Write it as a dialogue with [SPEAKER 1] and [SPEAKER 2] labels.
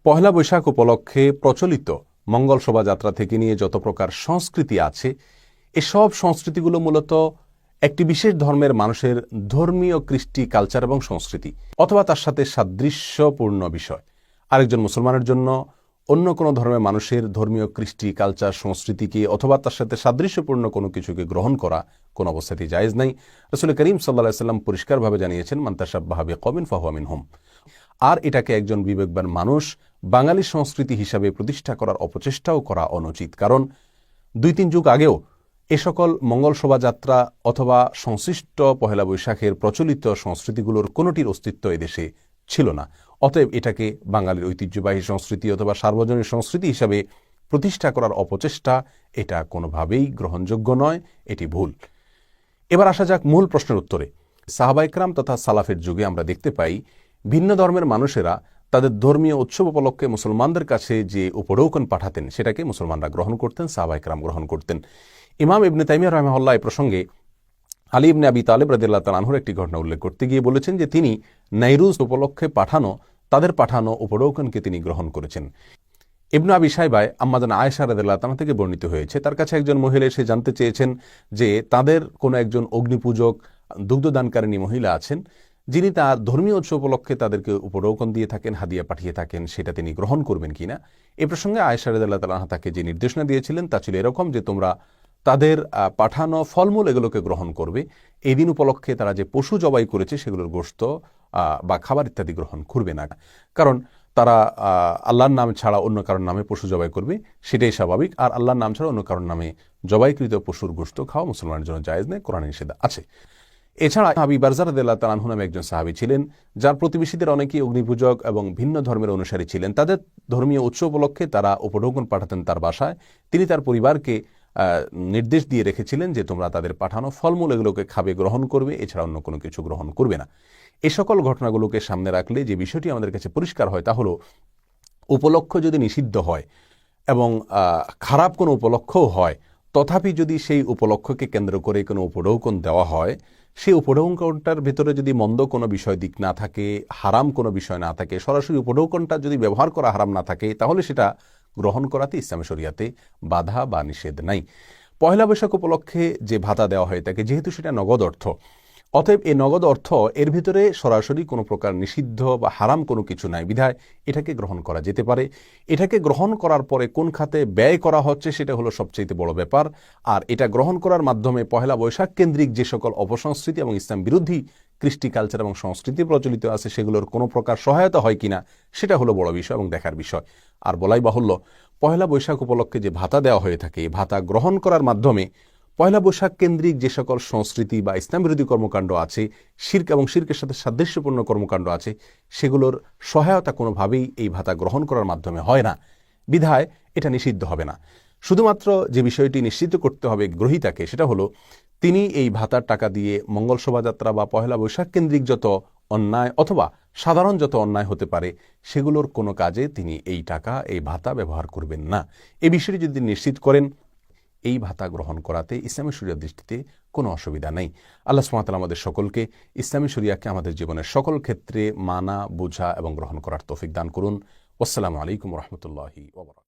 [SPEAKER 1] পহেলা বৈশাখ উপলক্ষে প্রচলিত মঙ্গল শোভাযাত্রা থেকে নিয়ে যত প্রকার সংস্কৃতি আছে, এসব সংস্কৃতিগুলো মূলত একটি বিশেষ ধর্মের মানুষের ধর্মীয় কৃষ্টি, কালচার এবং সংস্কৃতি অথবা তার সাথে সাদৃশ্যপূর্ণ বিষয়। আরেকজন মুসলমানের জন্য অন্য কোনো ধর্মের মানুষের ধর্মীয় কৃষ্টি, কালচার, সংস্কৃতিকে অথবা তার সাথে সাদৃশ্যপূর্ণ কোনো কিছুকে গ্রহণ করা কোনো অবস্থাতেই জায়েজ নাই। রাসূল করিম সাল্লাল্লাহু আলাইহি ওয়াসাল্লাম পরিষ্কারভাবে জানিয়েছেন, মান তাশাব্বাহা বিকওমিন ফাহুয়া মিনহুম। আর এটাকে একজন বিবেকবান মানুষ বাঙালি সংস্কৃতি হিসাবে প্রতিষ্ঠা করার অপচেষ্টাও করা অনুচিত। কারণ ২-৩ যুগ আগেও এ সকল মঙ্গল শোভাযাত্রা অথবা সংশ্লিষ্ট পহেলা বৈশাখের প্রচলিত সংস্কৃতিগুলোর কোনোটির অস্তিত্ব এদেশে ছিল না। অতএব এটাকে বাঙালির ঐতিহ্যবাহী সংস্কৃতি অথবা সার্বজনীন সংস্কৃতি হিসাবে প্রতিষ্ঠা করার অপচেষ্টা, এটা কোনোভাবেই গ্রহণযোগ্য নয়, এটি ভুল। এবার আসা যাক মূল প্রশ্নের উত্তরে। সাহাবায়ে কেরাম তথা সালাফের যুগে আমরা দেখতে পাই ভিন্ন ধর্মের মানুষেরা তাদের ধর্মীয় উৎসব উপলক্ষে মুসলমানদের কাছে যে উপঢৌকন পাঠাতেন সেটাকে মুসলমানরা গ্রহণ করতেন, সাহাবায়ে কেরাম গ্রহণ করতেন। ইমাম ইবনে তাইমিয়া রাহিমাহুল্লাহ এই প্রসঙ্গে আলী ইবনে আবি তালেব রাদিয়াল্লাহু তাআলা আনহুর একটি ঘটনা উল্লেখ করতে গিয়ে বলেছেন যে তিনি নাইরুজ উপলক্ষে তাদের পাঠানো উপঢৌকনকে তিনি গ্রহণ করেছেন। ইবনে আবি শাইবায় আম্মাজান আয়েশা রাদিয়াল্লাহু তাআলা থেকে বর্ণিত হয়েছে, তার কাছে একজন মহিলা এসে জানতে চেয়েছেন যে তাদের কোনো একজন অগ্নিপূজক, দুগ্ধদানকারিণী মহিলা আছেন, যিনি তার ধর্মীয় উৎসব উপলক্ষে তাদেরকে উপঢৌকন দিয়ে থাকেন, হাদিয়া পাঠিয়ে থাকেন, সেটা তিনি গ্রহণ করবেন কিনা। এ প্রসঙ্গে আয়েশা রাদিয়াল্লাহু তাআলা আনহা তাকে যে নির্দেশনা দিয়েছিলেন তা ছিল এরকম যে তোমরা তাদের পাঠানো ফলমূল এগুলোকে গ্রহণ করবে। এই দিন উপলক্ষে তারা যে পশু জবাই করেছে সেগুলোর গোশত বা খাবার ইত্যাদি গ্রহণ করবে না, কারণ তারা আল্লাহর নাম ছাড়া অন্য কারোর নামে পশু জবাই করবে, সেটাই স্বাভাবিক। আর আল্লাহর নাম ছাড়া অন্য কারোর নামে জবাইকৃত পশুর গোশত খাওয়া মুসলমানের জন্য জায়েজ নেই, কোরআনে নিষেধ আছে। এছাড়া আবি বারজা রাদিয়াল্লাহু তাআলা আনহু নামে একজন সাহাবী ছিলেন, যার প্রতিবেশীদের অনেকেই অগ্নিপূজক এবং ভিন্ন ধর্মের অনুসারী ছিলেন। তাদের ধর্মীয় উৎসব উপলক্ষে তারা উপঢৌকন পাঠাতেন তার বাসায়। তিনি তার পরিবারকে নির্দেশ দিয়ে রেখেছিলেন যে তোমরা তাদের পাঠানো ফলমূল এগুলোকে খাবে, গ্রহণ করবে, এছাড়া অন্য কোনো কিছু গ্রহণ করবে না। এই সকল ঘটনাগুলোকে সামনে রাখলে যে বিষয়টি আমাদের কাছে পরিষ্কার হয় তা হলো, উপলক্ষ যদি নিষিদ্ধ হয় এবং খারাপ কোনো উপলক্ষও হয়, তথাপি যদি সেই উপলক্ষকে কেন্দ্র করে কোনো উপঢৌকন দেওয়া হয়, সেই উপঢৌকনটার ভেতরে যদি মন্দ কোনো বিষয় দিক না থাকে, হারাম কোনো বিষয় না থাকে, সরাসরি উপঢৌকনটা যদি ব্যবহার করা হারাম না থাকে, তাহলে সেটা গ্রহণ করাতে ইসলামী শরিয়াতে বাধা বা নিষেধ নাই। পহেলা বৈশাখ উপলক্ষে যে ভাতা দেওয়া হয় তাকে, যেহেতু সেটা নগদ অর্থ, অতএব এই নগদ অর্থ এর ভিতরে সরাসরি কোনো প্রকার নিষিদ্ধ বা হারাম কোনো কিছু নাই, বিধায় এটাকে গ্রহণ করা যেতে পারে। এটাকে গ্রহণ করার পরে কোন খাতে ব্যয় করা হচ্ছে সেটা হলো সবচেয়ে বড় ব্যাপার। আর এটা গ্রহণ করার মাধ্যমে পহেলা বৈশাখ কেন্দ্রিক যে সকল অপসংস্কৃতি এবং ইসলাম বিরোধী কৃষ্টি, কালচার এবং সংস্কৃতি প্রচলিত আছে সেগুলোর কোনো প্রকার সহায়তা হয় কিনা সেটা হলো বড় বিষয় এবং দেখার বিষয়। আর বলাই বাহুল্য, পহেলা বৈশাখ উপলক্ষে যে ভাতা দেওয়া হয়ে থাকে, এই ভাতা গ্রহণ করার মাধ্যমে পয়লা বৈশাখ কেন্দ্রিক যে সকল সংস্কৃতি বা ইসলাম বিরোধী কর্মকাণ্ড আছে, শিরক এবং শিরকের সাথে সাদৃশ্যপূর্ণ কর্মকাণ্ড আছে, সেগুলোর সহায়তা কোনোভাবেই এই ভাতা গ্রহণ করার মাধ্যমে হয় না, বিধায় এটা নিষিদ্ধ হবে না। শুধুমাত্র যে বিষয়টি নিশ্চিত করতে হবে গ্রহীতাকে, সেটা হলো তিনি এই ভাতার টাকা দিয়ে মঙ্গল শোভাযাত্রা বা পহেলা বৈশাখ কেন্দ্রিক যত অন্যায় অথবা সাধারণ যত অন্যায় হতে পারে সেগুলোর কোনো কাজে তিনি এই টাকা, এই ভাতা ব্যবহার করবেন না। এই বিষয়টি যদি নিশ্চিত করেন, এই ভাতা গ্রহণ করাতে ইসলামী শরিয়ার দৃষ্টিতে কোনো অসুবিধা নেই। আল্লাহ সুবহানাহু ওয়া তাআলা আমাদের সকলকে ইসলামী শরিয়াকে আমাদের জীবনের সকল ক্ষেত্রে মানা, বোঝা এবং গ্রহণ করার তৌফিক দান করুন। আসসালামু আলাইকুম ওয়া রাহমাতুল্লাহি ওয়া বারাকাতুহু।